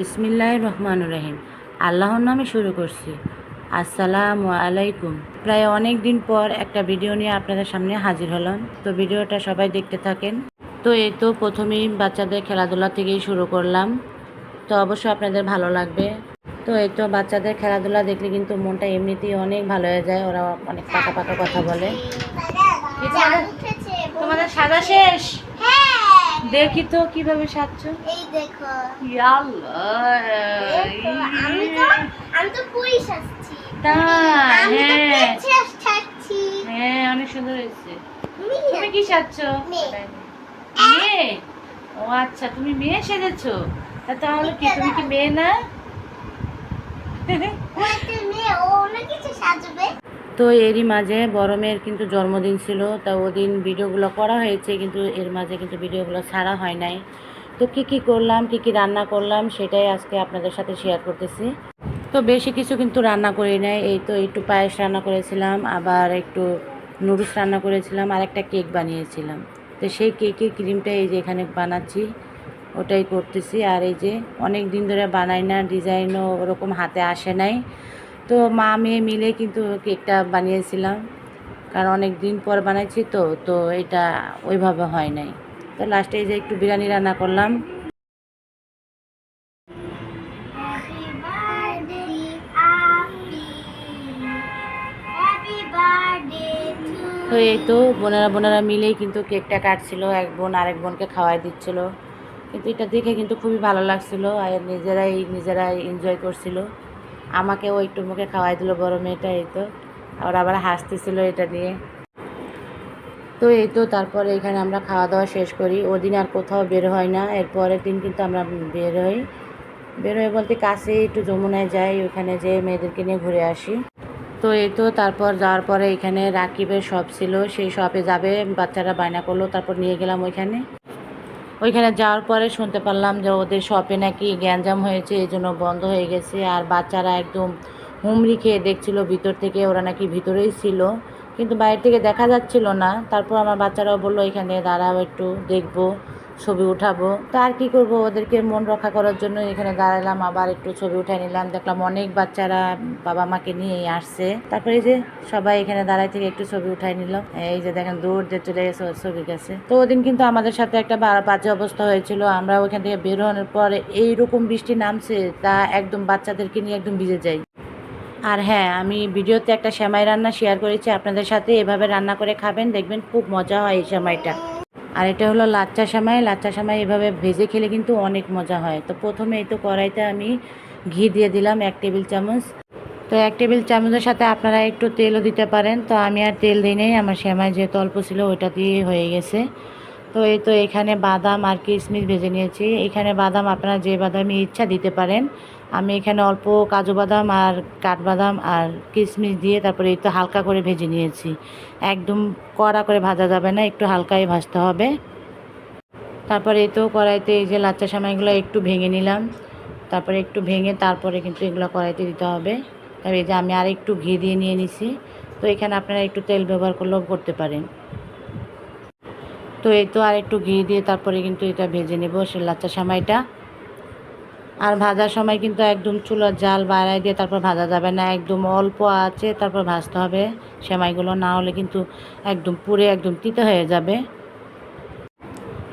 বিসমিল্লাহির রহমানির রহিম। আল্লাহর নামে শুরু করছি। আসসালামু আলাইকুম। প্রায় অনেক দিন পর একটা ভিডিও নিয়ে আপনাদের সামনে হাজির হলাম। তো ভিডিওটা সবাই দেখতে থাকেন। তো এই তো প্রথমেই বাচ্চাদের খেলাধুলা থেকেই শুরু করলাম। তো অবশ্যই আপনাদের ভালো লাগবে। তো এই তো বাচ্চাদের খেলাধুলা দেখলে কিন্তু মনটা এমনিতেই অনেক ভালো হয়ে যায়। ওরা অনেক পাকা পাকা কথা বলে। তোমাদের সাদা শেষ? দেখি তো কিভাবে সাজছো। এই দেখো, আমি তো পুরি সাজছি। হ্যাঁ, অনেক সুন্দর হয়েছে। তুমি কি সাজছো? মেয়ে? ও আচ্ছা, তুমি মেয়ে সেজেছো। তাহলে কি তুমি কি মেয়ে না? তো এরই মাঝে বড় মেয়ের কিন্তু জন্মদিন ছিল, তা ওদিন ভিডিওগুলো করা হয়েছে, কিন্তু এর মাঝে কিন্তু ভিডিওগুলো ছাড়া হয় নাই। তো কী করলাম, কী রান্না করলাম সেটাই আজকে আপনাদের সাথে শেয়ার করতেছি। তো বেশি কিছু কিন্তু রান্না করি নাই, এই তো একটু পায়েস রান্না করেছিলাম, আবার একটু নুডলস রান্না করেছিলাম, আর একটা কেক বানিয়েছিলাম। তো সেই কেকের ক্রিমটা এই যে এখানে বানাচ্ছি, ওটাই করতেছি। আর এই যে অনেক দিন ধরে বানাই না, ডিজাইনও ওরকম হাতে আসে নাই। তো মা মেয়ে মিলে কিন্তু কেকটা বানিয়েছিলাম, কারণ অনেক দিন পর বানাইছি। তো এটা ওইভাবে হয় নাই। তো লাস্টে এই যে একটু বিরিয়ানি রান্না করলাম। তো এই তো বোনেরা মিলেই কিন্তু কেকটা কাটছিল, এক বোন আরেক বোনকে খাওয়াই দিচ্ছিল। কিন্তু এটা দেখে কিন্তু খুবই ভালো লাগছিল, আর নিজেরাই এনজয় করছিল। আমাকেও একটু মুখে খাওয়াই দিল বড় মেয়েটা। এই তো আর আবার হাসতেছিল এটা নিয়ে। তো এই তো তারপরে এখানে আমরা খাওয়া দাওয়া শেষ করি। ওদিন আর কোথাও বের হয় না, এর পরের দিন কিন্তু আমরা বের হই বলতে কাছে একটু যমুনায় যাই, ওখানে যেয়ে মেয়েদেরকে নিয়ে ঘুরে আসি। তো এই তো তারপর যাওয়ার পরে এখানে রাকিবের শপ ছিল, সেই শপে যাবে বাচ্চারা বায়না করলো, তারপর নিয়ে গেলাম ওইখানে যাওয়ার পরে শুনতে পারলাম যে ওদের শপে নাকি গ্যাঞ্জাম হয়েছে, এই জন্য বন্ধ হয়ে গেছে। আর বাচ্চারা একদম হুমড়ি খেয়ে দেখছিল ভিতর থেকে, ওরা নাকি ভিতরেই ছিল, কিন্তু বাইরে থেকে দেখা যাচ্ছিল না। তারপর আমার বাচ্চারাও বললো এখানে দাঁড়াও, একটু দেখবো, ছবি উঠাবো। তো আর কী করবো, ওদেরকে মন রক্ষা করার জন্য এখানে দাঁড়ালাম, আবার একটু ছবি উঠাই নিলাম। দেখলাম অনেক বাচ্চারা বাবা মাকে নিয়েই আসছে। তারপরে এই যে সবাই এখানে দাঁড়াই থেকে একটু ছবি উঠাই নিলাম। এই যে দেখেন দূর দিয়ে চলে গেছে ছবির কাছে। তো ওদিন কিন্তু আমাদের সাথে একটা বাজে অবস্থা হয়েছিল। আমরা ওইখান থেকে বেরোনোর পরে এইরকম বৃষ্টি নামছে, তা একদম বাচ্চাদেরকে নিয়ে একদম ভিজে যাই। আর হ্যাঁ, আমি ভিডিওতে একটা সেমাই রান্না শেয়ার করেছি আপনাদের সাথে, এভাবে রান্না করে খাবেন, দেখবেন খুব মজা হয় এই সেমাইটা। আর এটা হলো লাচ্চা সেমাই এভাবে ভেজে খেলে কিন্তু অনেক মজা হয়। তো প্রথমে এই তো কড়াইতে আমি ঘি দিয়ে দিলাম 1 টেবিল চামচ। তো 1 টেবিল চামচের সাথে আপনারা একটু তেলও দিতে পারেন। তো আমি আর তেল দিই নাই, আমার সেমাই যেহেতু অল্প ছিল ওইটা দিয়ে হয়ে গেছে। তো এই তো এখানে বাদাম আর কিশমিশ ভেজে নিয়েছি। এখানে বাদাম আপনারা যে বাদামই ইচ্ছা দিতে পারেন। আমি এখানে অল্প কাজু বাদাম আর কাঠবাদাম আর কিশমিশ দিয়ে তারপরে এই তো হালকা করে ভেজে নিয়েছি। একদম কড়া করে ভাজা যাবে না, একটু হালকাই ভাজতে হবে। তারপরে এই তো কড়াইতে এই যে লাচ্চা সেমাইগুলো একটু ভেঙে নিলাম, তারপরে একটু ভেঙে তারপরে কিন্তু এগুলো কড়াইতে দিতে হবে। তবে এই যে আমি আর একটু ঘি দিয়ে নিয়ে নিছি। তো এখানে আপনারা একটু তেল ব্যবহার করলেও করতে পারেন। তো এই তো আর একটু ঘি দিয়ে তারপরে কিন্তু এটা ভেজে নেব সে লাচ্চা সেমাইটা। আর ভাজার সময় কিন্তু একদম চুলার জাল বাড়ায় দিয়ে তারপর ভাজা যাবে না, একদম অল্প আছে তারপর ভাজতে হবে সেমাইগুলো, না হলে কিন্তু একদম পুড়ে একদম তিতা হয়ে যাবে।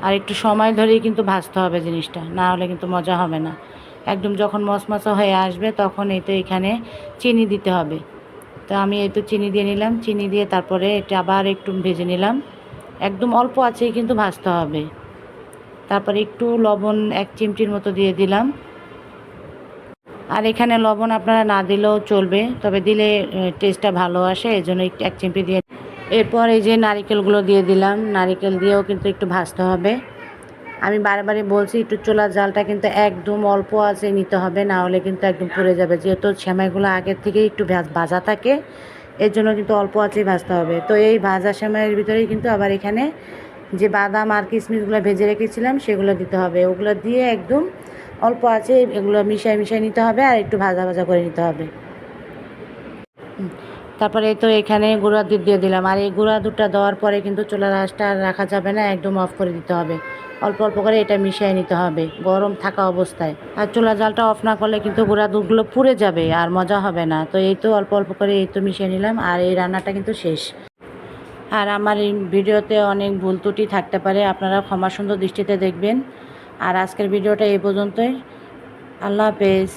আর একটু সময় ধরেই কিন্তু ভাজতে হবে জিনিসটা, না হলে কিন্তু মজা হবে না। একদম যখন মশমশা হয়ে আসবে তখন এই তো এখানে চিনি দিতে হবে। তো আমি এই তো চিনি দিয়ে নিলাম, চিনি দিয়ে তারপরে এটা আবার একটু ভেজে নিলাম। একদম অল্প আছেই কিন্তু ভাজতে হবে। তারপরে একটু লবণ 1 চিমটির মতো দিয়ে দিলাম। আর এখানে লবণ আপনারা না দিলেও চলবে, তবে দিলে টেস্টটা ভালো আসে, এই জন্য একটু 1 চিমটি দিয়ে। এরপর এই যে নারিকেলগুলো দিয়ে দিলাম, নারিকেল দিয়েও কিন্তু একটু ভাজতে হবে। আমি বারে বলছি একটু চুলার জালটা কিন্তু একদম অল্প আছে নিতে হবে, না হলে কিন্তু একদম পুড়ে যাবে, যেহেতু সেমাইগুলো আগের থেকেই একটু ভাজা থাকে, এর জন্য কিন্তু অল্প আছেই ভাজতে হবে। তো এই ভাজা সেমাইয়ের ভিতরেই কিন্তু আবার এখানে যে বাদাম আর কিশমিশগুলো ভেজে রেখেছিলাম সেগুলো দিতে হবে। ওগুলো দিয়ে একদম অল্প আছে এগুলো মিশাই নিতে হবে, আর একটু ভাজা করে নিতে হবে। তারপরে এই তো এখানে গুঁড়া দুধ দিয়ে দিলাম, আর এই গুঁড়া দুধটা দেওয়ার পরে কিন্তু চুলার আঁচটা আর রাখা যাবে না, একদম অফ করে দিতে হবে। অল্প অল্প করে এটা মিশিয়ে নিতে হবে গরম থাকা অবস্থায়। আর চুলা জালটা অফ না করলে কিন্তু গুঁড়া দুধগুলো পুড়ে যাবে আর মজা হবে না। তো এই তো অল্প অল্প করে এই তো মিশিয়ে নিলাম, আর এই রান্নাটা কিন্তু শেষ। আর আমার এই ভিডিওতে অনেক ভুল ত্রুটি থাকতে পারে, আপনারা ক্ষমা সুন্দর দৃষ্টিতে দেখবেন। আর আজকের ভিডিওটা এই পর্যন্তই। আল্লাহ হাফেজ।